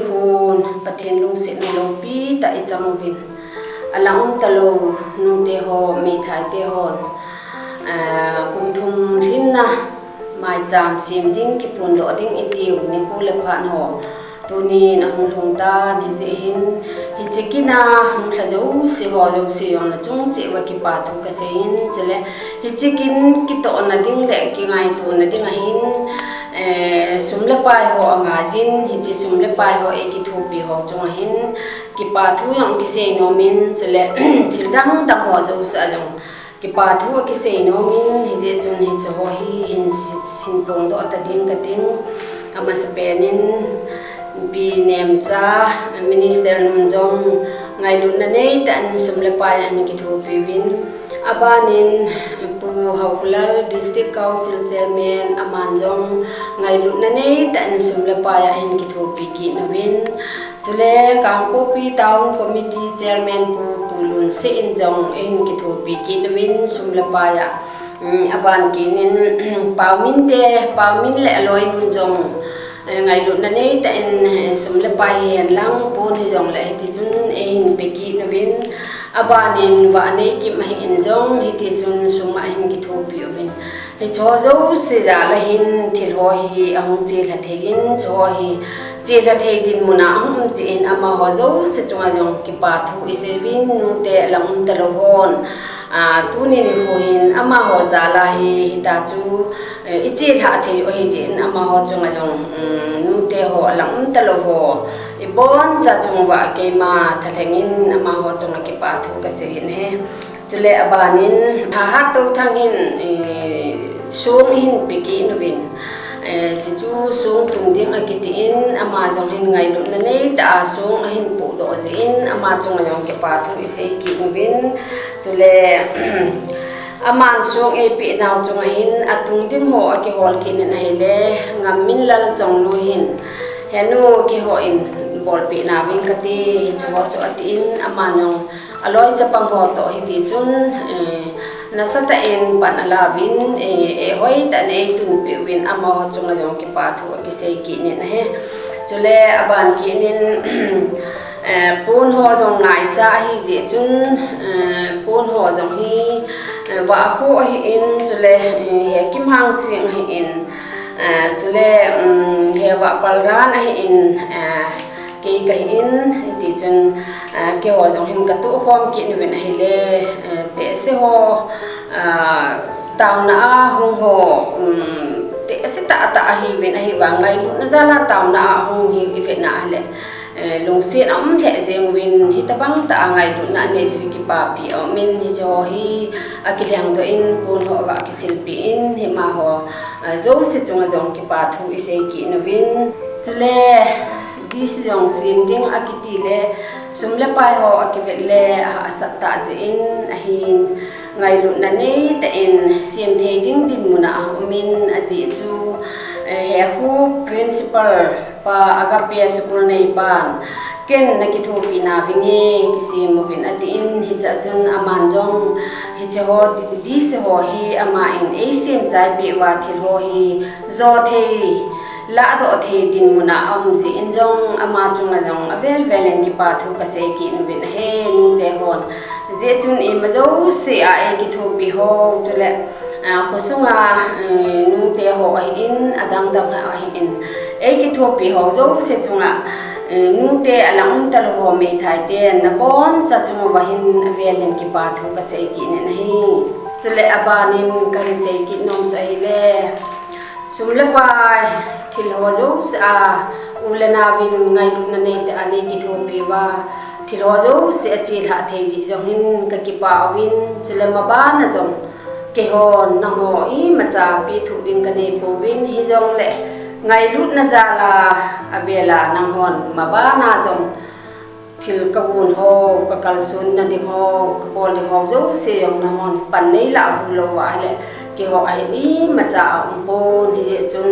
hun pathen lung sit na long pi ta ichamubin alang umtalou nute ho mi thai te hon kumthum lhinna mai cham sim ding ki pun do ding itiu ni hu le phan ho tuni na hung thung ta ni je hin hi chekina hung thajo si ho jo si yong na chung che wa ki pa thu ka se hin chele hi chekin ki to na ding le ki ngai tu na ding a hin sumle pai ho anga jin hi chi sumle pai ho e ki thu pi ho chung a hin ki pa thu yong ki se no min chele thil dang dang ho jo sa jong ki pa thu ki se no min hi je chun hi cho hi hin sin pong do ta ding ka ding ama se penin bi nem cha minister nun jong ngai lu na nei tan sumle pai an ki thu pi win abanin pu haular district council chairman aman jong ngai lu na nei tan sumle pai an ki thu pi ki na win chule kangpo pi town committee chairman pu pulun se in jong in ki thu pi ki na win sumle pai aban ki nin pawmin le loi nun jong ngai lu na nei ta in sumle pai hian lang pon hi jong le ti chun in peki na win abanin wa nei ki ma in jong hi ti chun suma hin ki thu pi win hi cho zo se ja la hin thil ho hi ahung che la thegin cho hi che la the din muna hum si in ama ho zo se chunga jong ki pa thu ise win nute alang umtalou hon tuni ni ho hin ama ho ja la hi ta chu ichi tha the o hi jin ama ho chunga jong nute ho alang umtalou ho ibon cha chungwa ke ma thalengin ama ho chunga ki pa thu ka se hin he chule abanin ha to thangin sung hin piki nubin chi chu sung tung ding akitin ama jong hin ngai lu na nei ta sung hin pu do jin ama chunga jong ki pa thu ise ki nubin chule aman sung e pi naw chunga hin atung ding ho aki hol kin na hele ngamin lal chongloi hin henu ki ho in bol pi na wing kati chawa chu atin amanong aloi chapang ho to hi ti chun nasata in pan ala win hoi ta nei tun pi win ama ho chunga jong ki pa thu ki sei ki ni na he chule aban ki nin pun ho jong ngai cha hi je chun pun ho jong hi wa ho hi in chule he kim hang sing hi in chule he wa palran hi in ke ka in ti chun ke ho jong hin ka tu khom ki ni wen hi le te se ho tauna hung ho te se ta hi wen hi wa ngai na za la tauna hung hi ki vet na le lung sin am the jeng win hi ta bang ta ngai du na ne ju ki pa pi o min hi jo hi akilyang to in pun ho ga ki silpi in hi ma ho zo se chunga jong ki pa thu ise ki na win chule dis jong sim ding akiti le sumle pai ho akivet le asat ta je in ahin ngai lu na nei ta in sim the ding din muna min aji chu he hu principal pa agape school nei pan ken na ki thu pi na binge ki sim mo bin atin hi cha chun aman jong hi che ho di se ho hi ama in a sim chai pi wa thil ho hi zo the la do the din muna ji in jong ama chunga jong avel velen ki pa thu ka se ki in bin he nu te hon je chun e ma zo se a e ki thu pi ho chule khosunga nu te ho in adang dang ha in e ki thu pi ho zo se chunga nute alang umtalou ho me thai te na bon cha chunga wa hin velen ki pa thu ka se ki ne hi chule abanin kan se ki nom chai le sumle pai thil ho jo sa ulena win ngai lu na nei te ani ki thu pi wa thil ho jo se achi tha the ji jong hin ka ki pa win chule ma ba na jong ke hon na ho I ma cha pi thu ding ka nei po win hi jong le ngai lu na za la abela nang hon ma ba na jong thil ka bun ho ka kal sun na ding ho ka bol ding ho jo se yong na mon pan nei la hu lo wa le ki ho ai ni ma cha pon hi je chun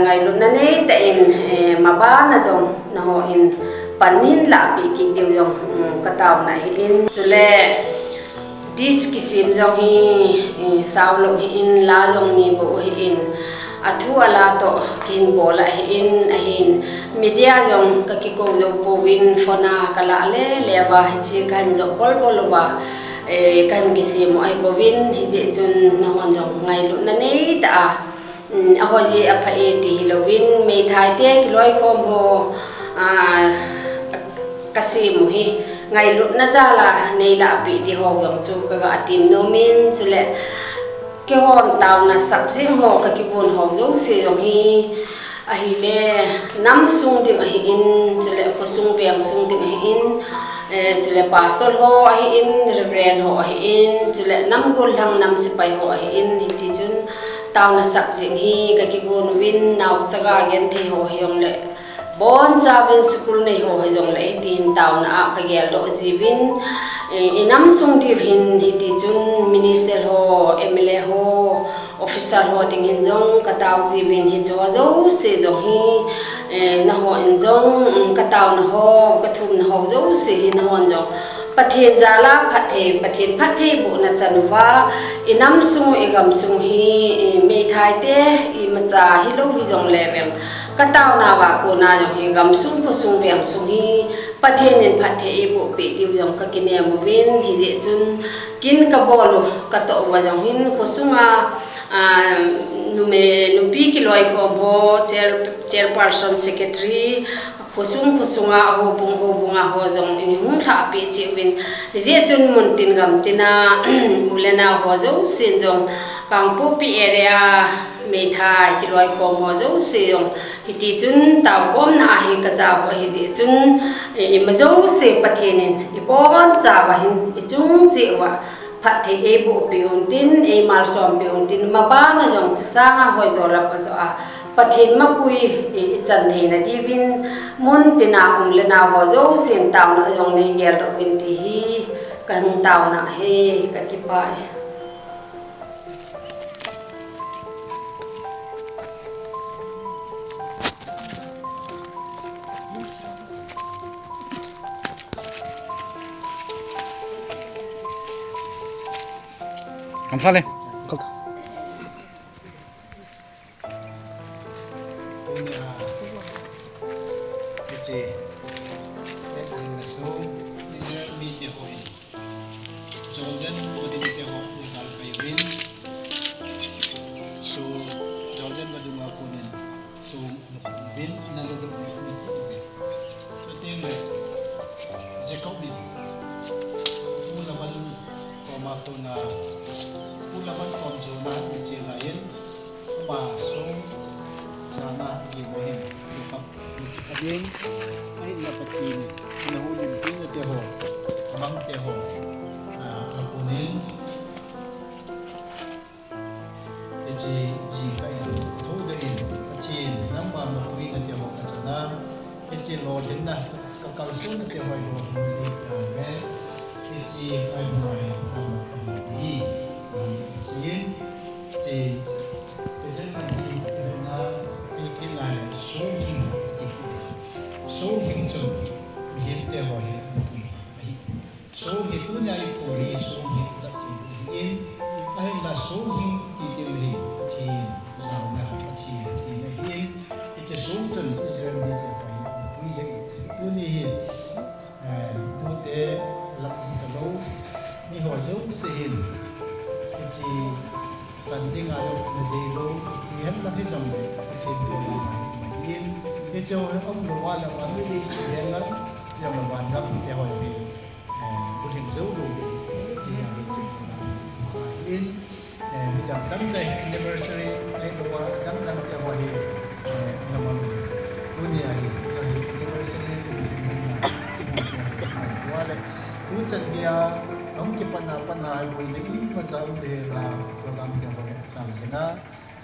ngai lu na nei ta in ma ba na jong na ho in panin la pi ki diu yong ka taw na hi in chule dis kisim jong hi saw lo hi in la jong ni bo hi in athu ala to kin bola in ahin media jong kakiko jo povin fona kala le lewa chi kan jo bol bolwa kan gisi mo ai povin hije chun nahon jong ngai lu na nei ta a ho ji a phai ti hilovin me thai te kiloi khom ho kasim hi ngai lu na zala nei la pi ti ho yong chu ka atim nomin chule cái hòn tàu là sập riêng hồ cái buồn hồ dấu xì giống hi hi le năm sung tiếng hi in cho lệ có sung bèm sung tiếng hi in cho lệ pastor hồ hi in reverend hồ hi in cho lệ năm gol hang năm sipai hồ hi in hi ti chun tàu là sập riêng hi cái buồn win nào saga gen thi hồ hi yong lệ bon sa vin school này hồ hi yong lệ tin tàu na cái gel do gì vin inam sung di hin hi ti chun minister ho MLA ho officer ho ting hin jong kataw ji vin hi cho zo se jong hi na ho in jong kataw na ho kathum na ho zo se hi na hon jong pathian jala pathian phathe bu na chanwa inam sung egam sung hi me thai te I macha hi lo hi jong le bem kataw na wa ko na jong hi gam sung ko sung bem sung hi pathian in phathe e bu pe ti jong ka kine mu vin hi je chun kin ka bolu ka to wa jong hin ko sunga nupi ki loi khom ho chairperson secretary khosunga ho bunga ho jong in hung tha pe chi win je chun mun tin gam tina ulena ho jo sin jong kangpu pi area me thai ki loi khom ho jo se jong hi ti chun taw khom na hi ka za ho hi je chun I ma jo se pathianin I bon cha wa hin I chung che wa phathe e bu piun tin e mal som piun tin ma ba na jong changa hoi zo la pa so a pathin ma pui I chan the na ti vin mun tina le na ho zo sin taw na jong ne gel ro vin ti hi ka mung taw na he ka ki pa Kamsale.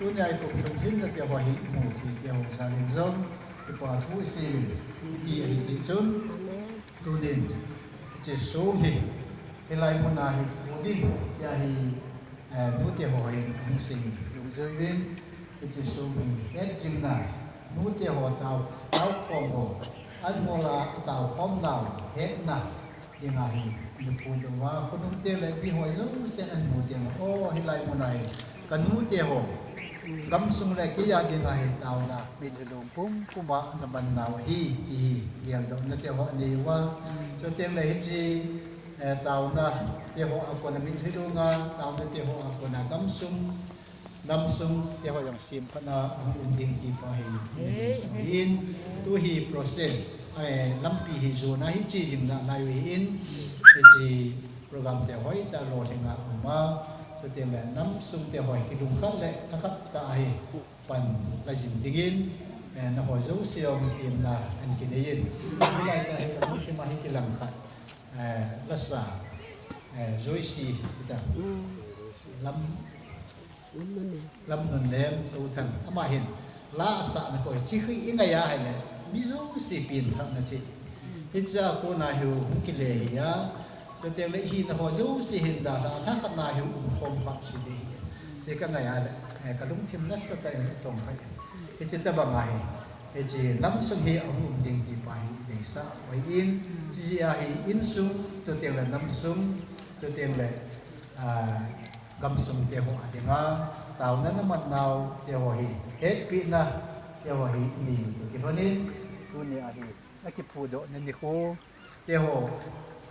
Tunai Kumthum hin na tia wahi mu ti tia ho sa len zong ti pa thu si ti ai ji chun tu din che so hi elai mu na hi mu di ya hi nu tia ho hi mu si lu zoi win che so hi et jing na nu tia ho tao khom ho an mo la tao khom nao het na ding a hi nu pu do wa ko nu te le di ho zo se an mu tia o elai mu na hi kan nu tia ho DAMSUNG le ki ya ding a he tauna min hilung pum ba na ban naw hi ki liang do na te ho ni wa cho tem le hi tauna te ho a ko na min hilunga tauna te ho a ko na DAMSUNG te ho yang sim phana ang ding ki pa hi in tu hi process ai lampi hi zo na hi chi jing na lai in ji program te hoi ta lo thenga ma cho tiền là nắm sung tiền hỏi cái đúng khát lệ nó khát tại phần là dình digin nó hỏi dấu siêu tiền là anh kia đấy cái này là cái lúc khi mà cái làm khát rất là dối xì kita lâm nền ném tu thành mà hiện lá sạ nó hỏi chỉ khi ngày à hay là ví dụ xì tiền thằng này thì ít ra cô nào hiểu cái lệ á cho tiền lệ hi nó họ dấu xì hiện đã thắc khát nào hiểu không bắt xì đi chỉ cái ngày à cái lúc thêm nát sát tại cái tổng phải cái chuyện ta bằng ngày cái chỉ nắm xuân hi ông đình thì phải để sao phải in chỉ hi in sung cho tiền là nắm sung cho tiền lệ gam sung tiền họ tiền ngang tàu nó mặt nào tiền họ hi hết pin na tiền họ hi ni cái phần này cái này hi cái phụ độ nên đi khô tiền họ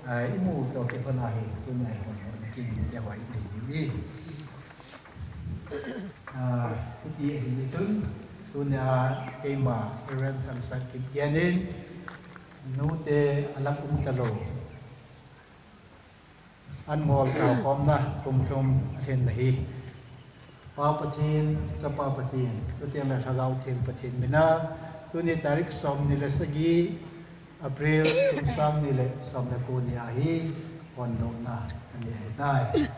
imu to ke panai tu nai hon ki ya wai ni ti hi tun tu na ke ma ren tham san ki genin Nute Alang Umtalou Anngol Taona Kumthum Sen hi Paotingen cha Paotingen tu tiang la thagau thing pathin mina tu ni tarik som ni lesagi April tum sang ni le som na ko ni ahi on do na ani dai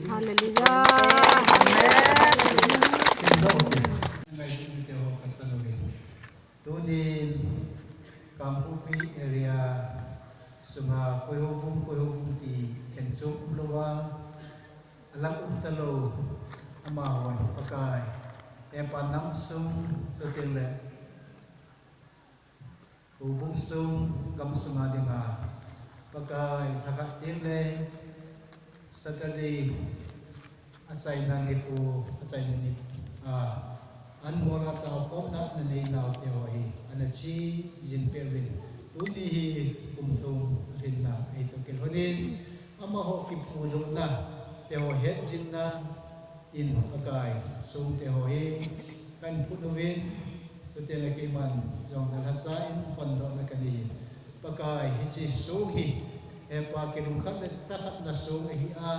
Hallelujah. Tunin Kampupi area sunga koyobung ti kenchuk luwa Alang Umtalou amawan pakai epan namsung sotingle hubung sung gamsung adinga pakai thakat tingle Saturday acai nangiku acai nani Anngol Taona nani nau teoi anachi jinpewin tuni kumthum lhinna itu kelhonin amaho kipudo na teo het jinna in pakai sung teo he kan punuwin tutela kiman jong dalhacain pando na kani pakai hichi sung hi epa kilung khat le takat na sung hi a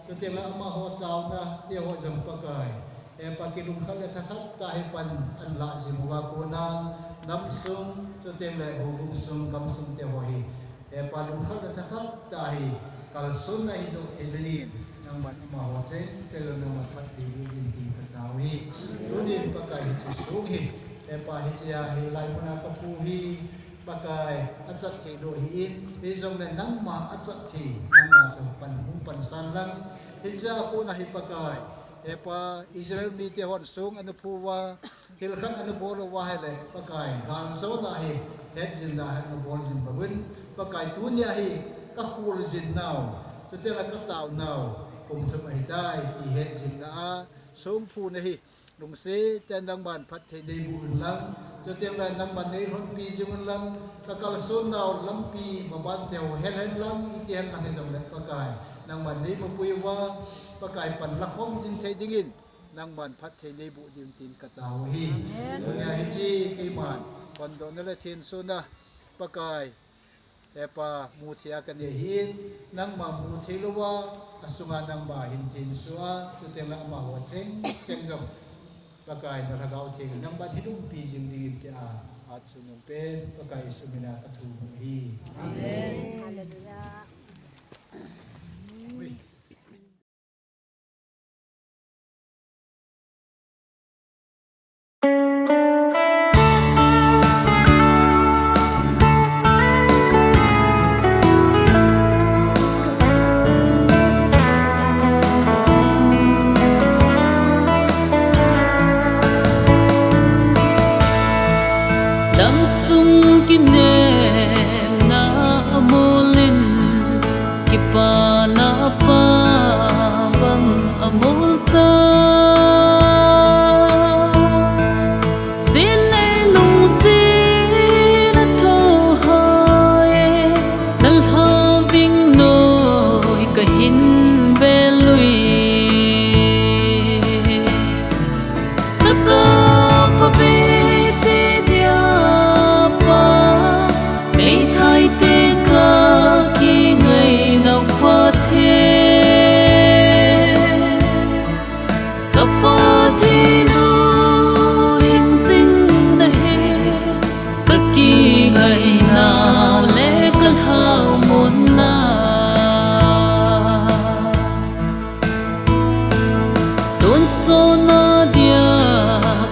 tutela amaho tauna teo jong pakai epa kilung khat le takat ta pan an la jimwa ko na namsung tutela hubung sung kamsung teo hi epa lung khat le takat ta hi kalsun na hido elin nang man mahochen chelo nang mat di din tin katawi tunin pakai chisuhi epa hichia hilai muna kapuhi pakai achat thi do hin ti jong le nang ma achat thi nang ma jong pan hum pan san lang hija ko na hi pakai epa Israel mi te hon sung anu puwa hilkhan anu bolo wa hele pakai gan zo na hi het jin na anu bol jin bagun pakai tunia hi ka khul jin naw tutela ka taw naw Kumthum ai dai ki het jin na som phu na hi lung se ten dang ban phat thei dei bu lang cho tem la nang ban nei hon pi jung lang ka kal son naw lam pi ma ban teo hel hel lang i tian na jong le ka kai nang ban nei ma pui wa pa kai pan la khom jin thei dingin nang ban phat thei dei bu dim tin ka taw hi ya hi chi ki man ban do na le thin so na pa kai epa muthia kan hin nang ma muthiluwa asunga nang ba hin thin suwa tutela ma ho cheng cheng jong pakai na thagau thing nang ba thidum pi jing ding ti a at sunung pen pakai sumina ka thu hi Amen. Hallelujah. DAMSUNG kine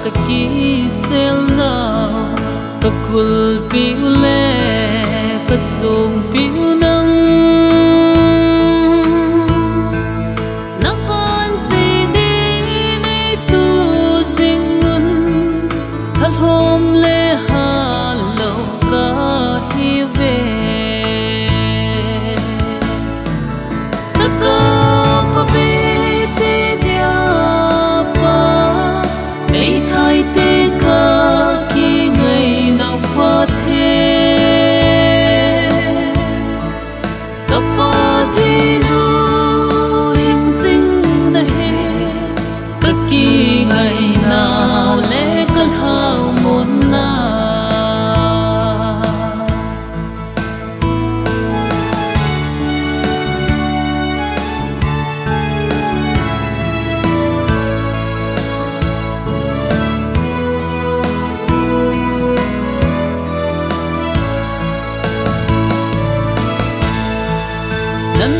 ka ki sel na ka kul piu le ka sung piu nang na pan si di nei tu zingun thal hom le ha lo ka hi ve saka pa be te dia pa mei thai te ka ki ngai nau pa the ka pa thi lu hình sinh na he ka ki ngai nau le ka hao mon na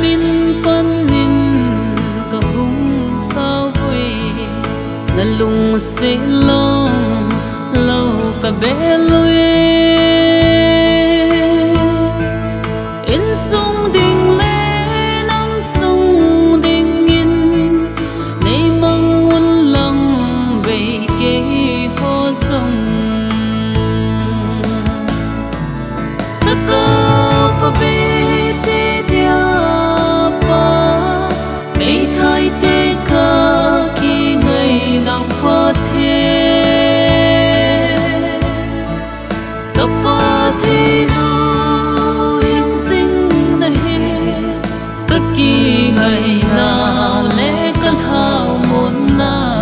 min pan nin ka hung tao vui na lung se long lâu ka be lui in sung ding le nam sung ding in nei mang un lang ve ke ho sung saka pa be ngày nào lẽ cơn hao muốn na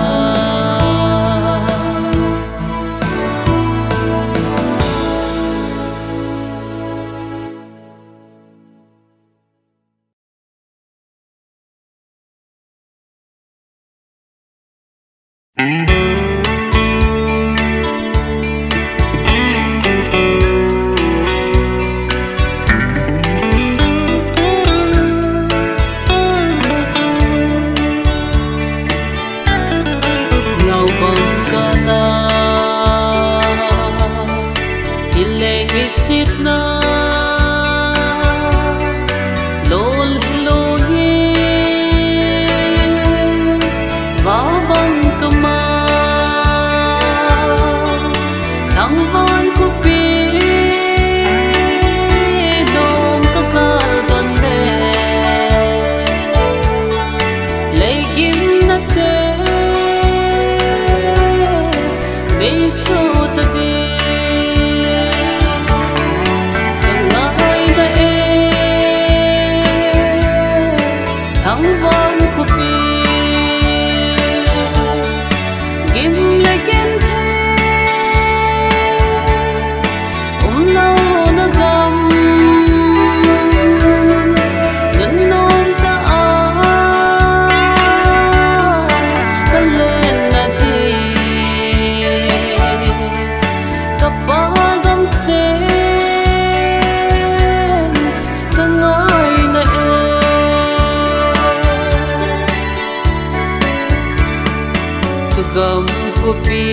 gầm của pi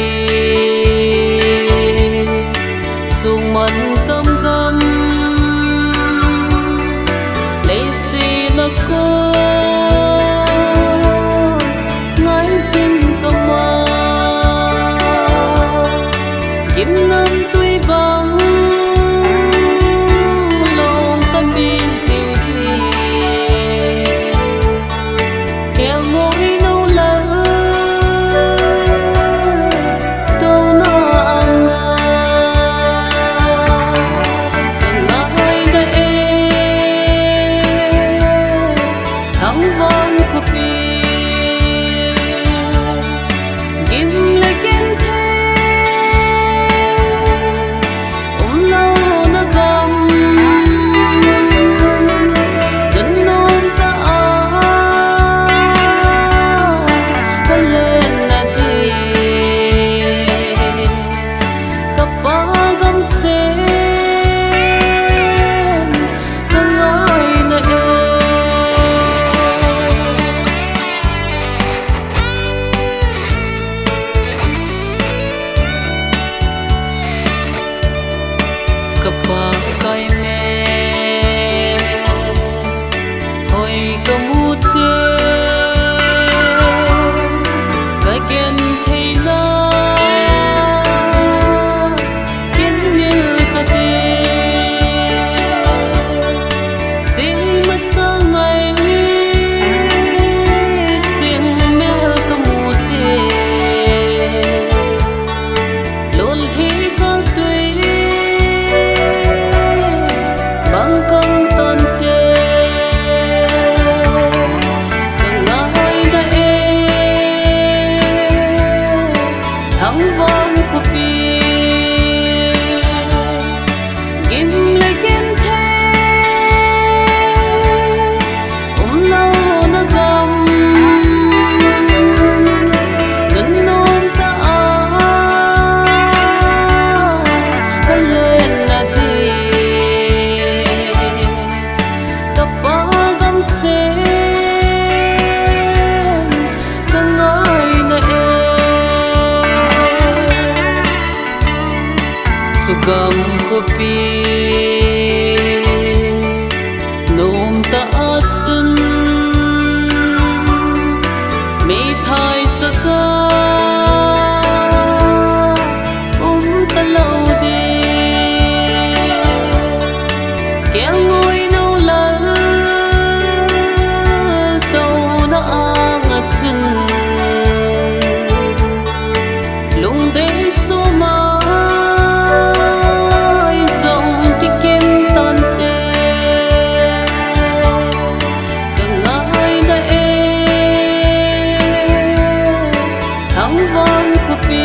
sung man tâm gầm lấy xì là cô ngái xin cầm ma kim nam tuy vắng lòng tâm bin thiêu kêu ngồi nâu lỡ tao pi nom ta chun me thai chaka talou de kel ngoi no la tauna anga chun lung de so ma zong ki kem tan te kangai na e thang vang khu pi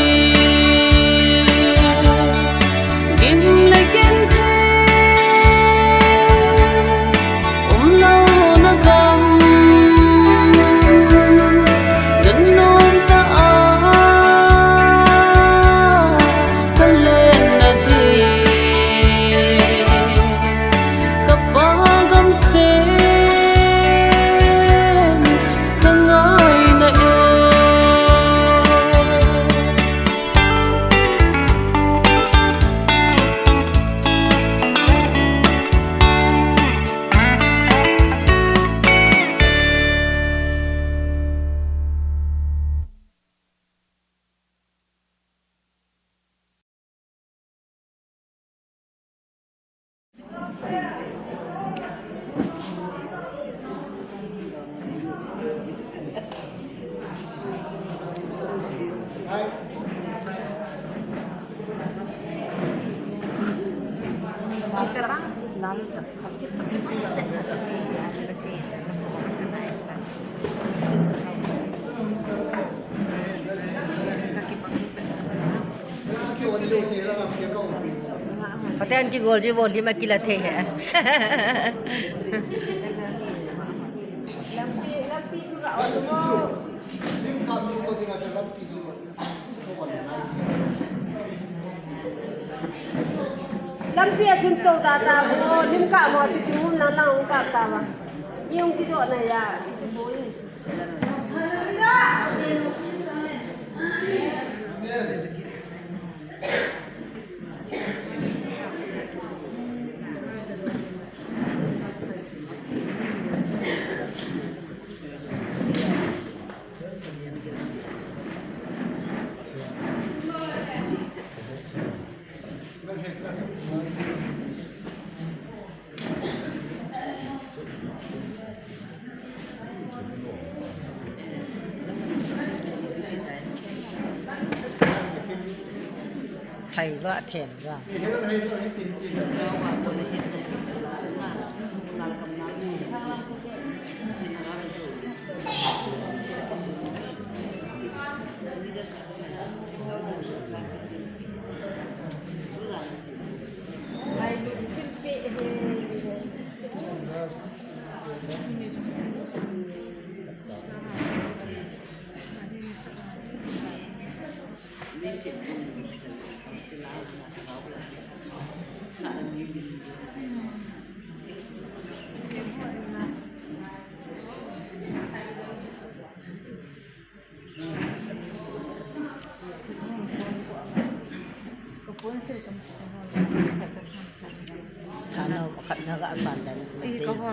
Paten ki gol je bol lima kila the hai. Lampi achun to tata bo limka mo chitum na lang ka ta ba yung kido na ya Lhaivah then ra. Ano makat nagaasalan. Ikaw ho.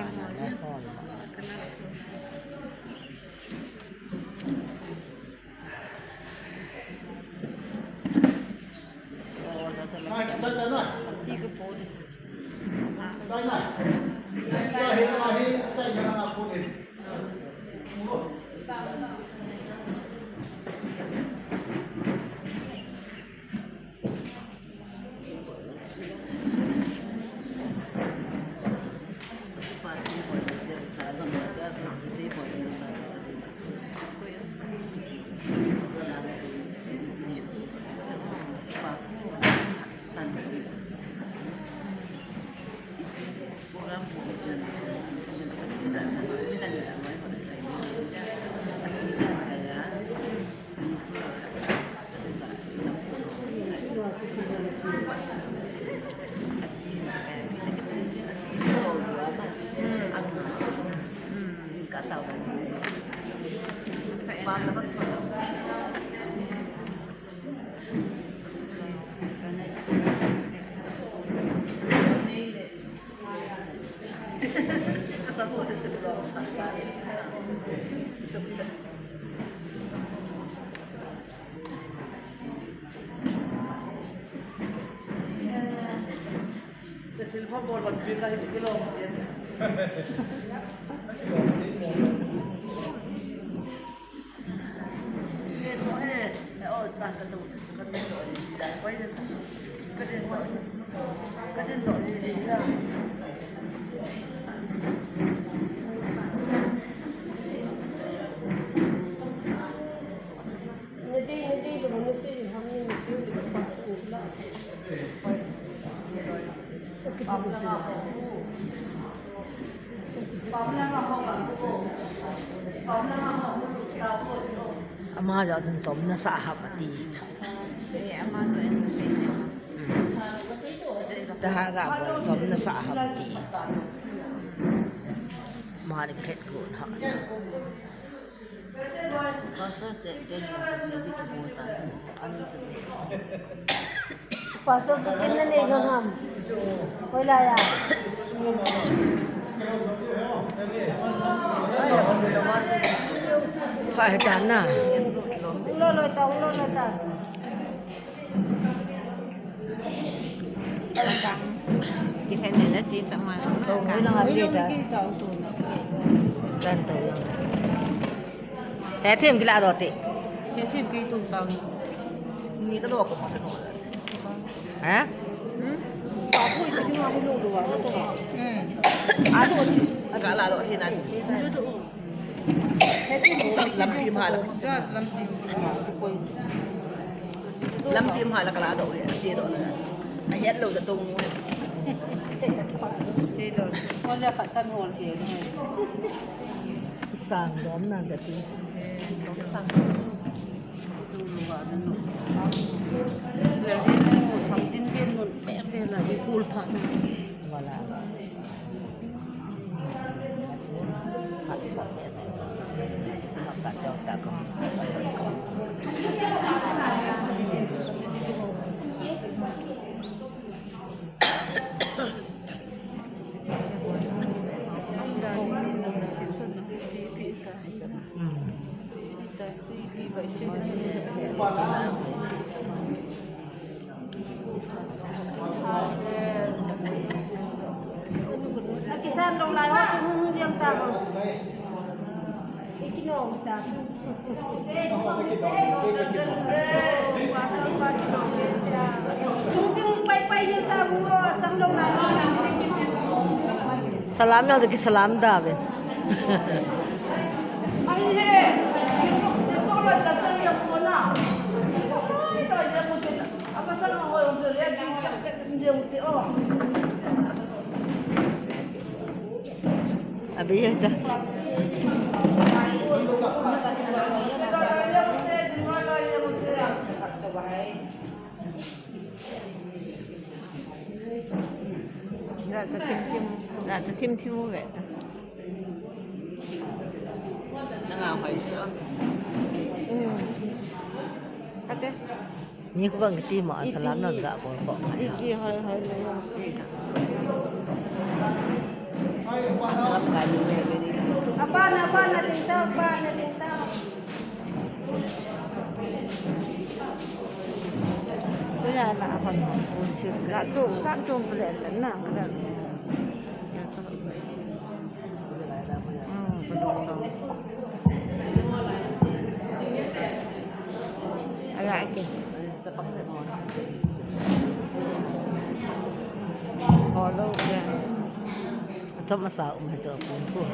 พ่อโบนวันที่ก็กิโลเนี่ยตัวเนี่ยโอ้ทานกระดูกกระดูกได้ไว้จะกระเด็นต่อจริงๆนะนี่ดูมันสิทำนี่มันคือดีกว่าถูกแล้วอามาจะจนนะสาหับตีแต่หากว่าจมนะสาหับตีมาดิเพชรกูนะ Pastor begin na nih ham. Wala ya. Phải chán à? Lo lo ta. Kita ni nanti sama. Tahu bilang hari dah. Dan tu. Thêm cái lạ rồi tị. Thêm cái tùng tàu. Ni cái đồ của họ. Hả? Bảo vui thì chúng nó không đủ được đó thôi. Đồ thì cả là đồ thì là. Làm phim hả là? Làm phim hả là cả là đồ này, chia đồ này. Hết lâu rồi tung. Chia đồ. Con ra phải thân hồn kiểu này. Sang đón nàng cái gì? Sang. Rồi đi một thằng tin viên một mẹ đây là đi pool thật. Voilà. Kisan dong lai hoa chung riêng ta mà. Cái nổ ta. Chung chung bay riêng ta mua sang dong lai hoa. Salam yang tu salam dah ben. Ai he. Kau lah cakap yang mana? Dah yang mungkin. Apa salah orang tu dia cakap dia mungkin oh. Abi ya dah. Nak tim vậy. Jangan hoish. Ada. Ni aku bang keti mak salam nak tak boleh. Iki hai yang sweet. Apa na tinta. Bây giờ là phần là trộm sát trộm để đánh nào cái đó. Lại kìa, sẽ bấm được hồi lâu kìa. Trong mà sợ mà chờ cuốn của.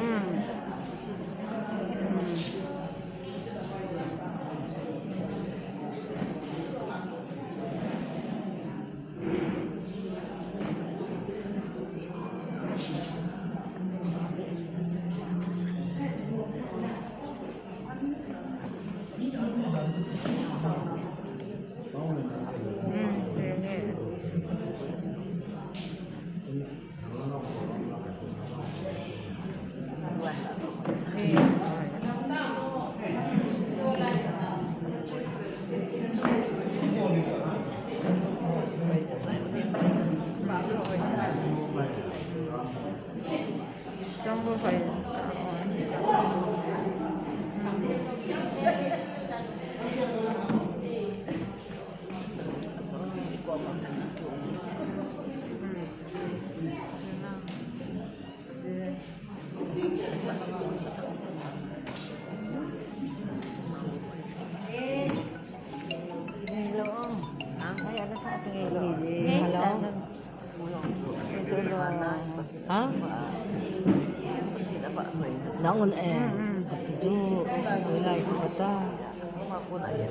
Katidu wilai kota.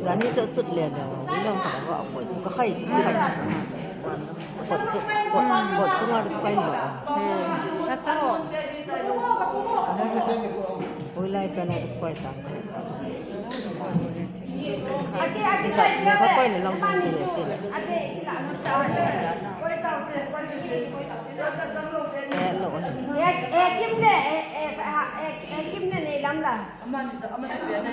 Gani cocot lihat dah. Bilang kalau apa itu kakai itu kakai. Kot tu ada kakai lah. Kacau. Wilai pernah ada kakai tak. Kita kakai ni lang pun tu. Kim ne ni lam la. Ama sebenarnya.